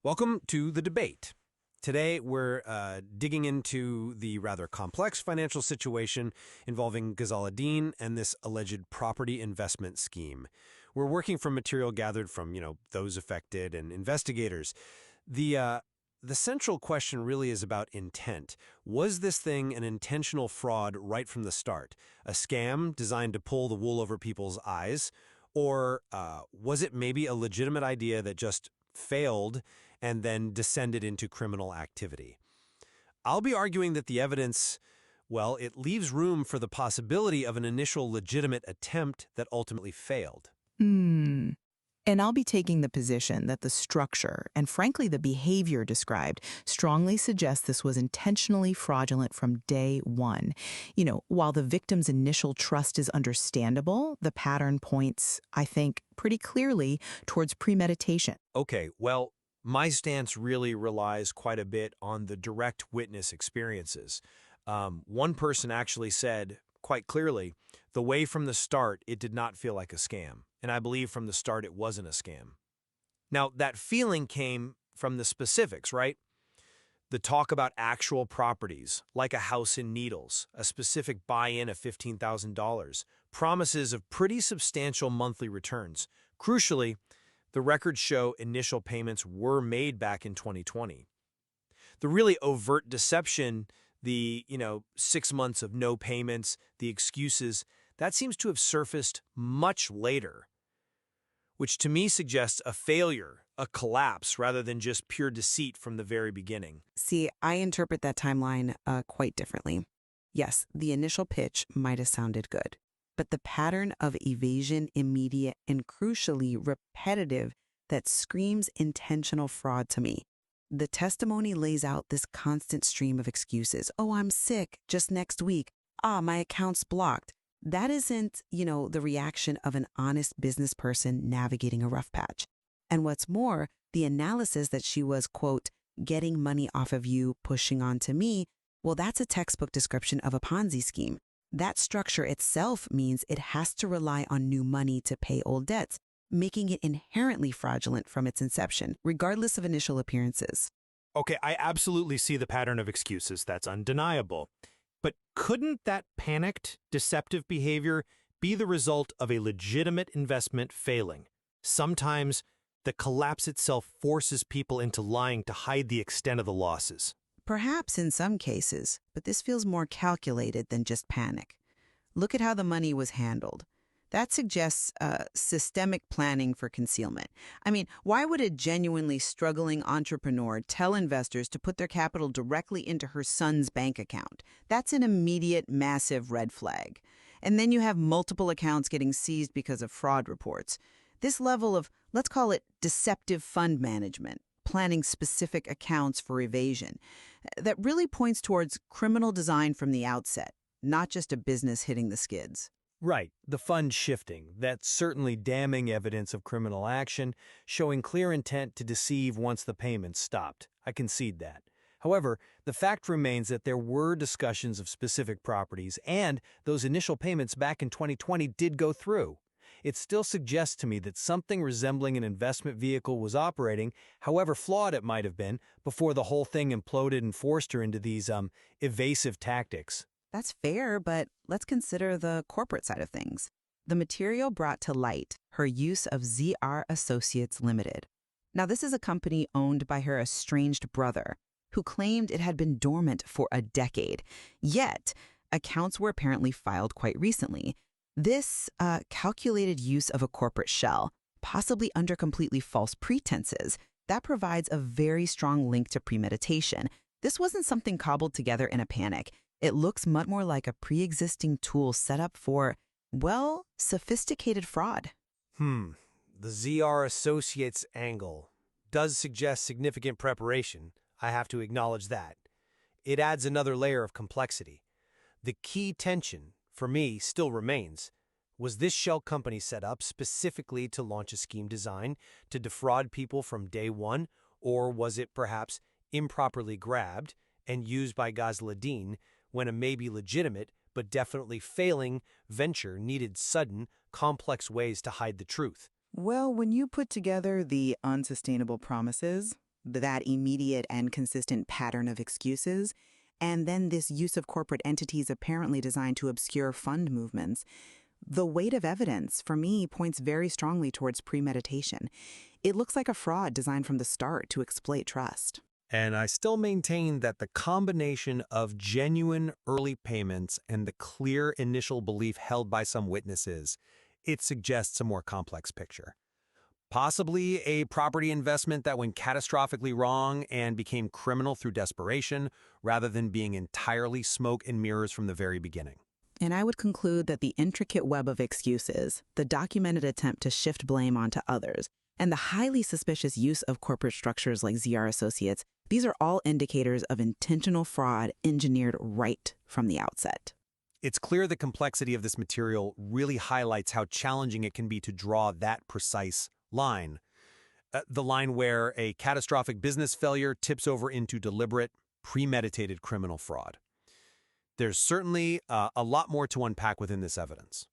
Welcome to the debate. Today, we're digging into the rather complex financial situation involving Ghazala Din and this alleged property investment scheme. We're working from material gathered from, those affected and investigators. The central question really is about intent. Was this thing an intentional fraud right from the start? A scam designed to pull the wool over people's eyes? Or was it maybe a legitimate idea that just failed and then descended into criminal activity? I'll be arguing that the evidence, well, it leaves room for the possibility of an initial legitimate attempt that ultimately failed. And I'll be taking the position that the structure and, frankly, the behavior described strongly suggests this was intentionally fraudulent from day one. While the victim's initial trust is understandable, the pattern points, I think, pretty clearly towards premeditation. Okay, well, my stance really relies quite a bit on the direct witness experiences. One person actually said, quite clearly, the way from the start, it did not feel like a scam. And I believe from the start it wasn't a scam. Now, that feeling came from the specifics, right? The talk about actual properties, like a house in Needles, a specific buy-in of $15,000, promises of pretty substantial monthly returns. Crucially, the records show initial payments were made back in 2020. The really overt deception, the 6 months of no payments, the excuses, that seems to have surfaced much later, which to me suggests a failure, a collapse, rather than just pure deceit from the very beginning. See, I interpret that timeline quite differently. Yes, the initial pitch might have sounded good, but the pattern of evasion, immediate, and crucially repetitive that screams intentional fraud to me. The testimony lays out this constant stream of excuses. Oh, I'm sick, just next week. My account's blocked. That isn't, the reaction of an honest business person navigating a rough patch. And what's more, the analysis that she was, quote, getting money off of you, pushing on to me, well, that's a textbook description of a Ponzi scheme. That structure itself means it has to rely on new money to pay old debts, making it inherently fraudulent from its inception, regardless of initial appearances. Okay, I absolutely see the pattern of excuses. That's undeniable. But couldn't that panicked, deceptive behavior be the result of a legitimate investment failing? Sometimes the collapse itself forces people into lying to hide the extent of the losses. Perhaps in some cases, but this feels more calculated than just panic. Look at how the money was handled. That suggests systemic planning for concealment. I mean, why would a genuinely struggling entrepreneur tell investors to put their capital directly into her son's bank account? That's an immediate, massive red flag. And then you have multiple accounts getting seized because of fraud reports. This level of, let's call it deceptive fund management, planning specific accounts for evasion, that really points towards criminal design from the outset, not just a business hitting the skids. Right, the fund shifting. That's certainly damning evidence of criminal action, showing clear intent to deceive once the payments stopped. I concede that. However, the fact remains that there were discussions of specific properties, and those initial payments back in 2020 did go through. It still suggests to me that something resembling an investment vehicle was operating, however flawed it might have been, before the whole thing imploded and forced her into these evasive tactics. That's fair, but let's consider the corporate side of things. The material brought to light her use of ZR Associates Limited. Now, this is a company owned by her estranged brother, who claimed it had been dormant for a decade. Yet, accounts were apparently filed quite recently. This calculated use of a corporate shell, possibly under completely false pretenses, that provides a very strong link to premeditation. This wasn't something cobbled together in a panic. It looks much more like a pre-existing tool set up for, well, sophisticated fraud. The ZR Associates angle does suggest significant preparation. I have to acknowledge that. It adds another layer of complexity. The key tension, for me, still remains. Was this shell company set up specifically to launch a scheme designed to defraud people from day one, or was it perhaps improperly grabbed and used by Ghazala Din when a maybe legitimate but definitely failing venture needed sudden, complex ways to hide the truth? Well, when you put together the unsustainable promises, that immediate and consistent pattern of excuses, and then this use of corporate entities apparently designed to obscure fund movements. The weight of evidence, for me, points very strongly towards premeditation. It looks like a fraud designed from the start to exploit trust. And I still maintain that the combination of genuine early payments and the clear initial belief held by some witnesses, it suggests a more complex picture. Possibly a property investment that went catastrophically wrong and became criminal through desperation, rather than being entirely smoke and mirrors from the very beginning. And I would conclude that the intricate web of excuses, the documented attempt to shift blame onto others, and the highly suspicious use of corporate structures like ZR Associates, these are all indicators of intentional fraud engineered right from the outset. It's clear the complexity of this material really highlights how challenging it can be to draw that precise line. The line where a catastrophic business failure tips over into deliberate, premeditated criminal fraud. There's certainly a lot more to unpack within this evidence.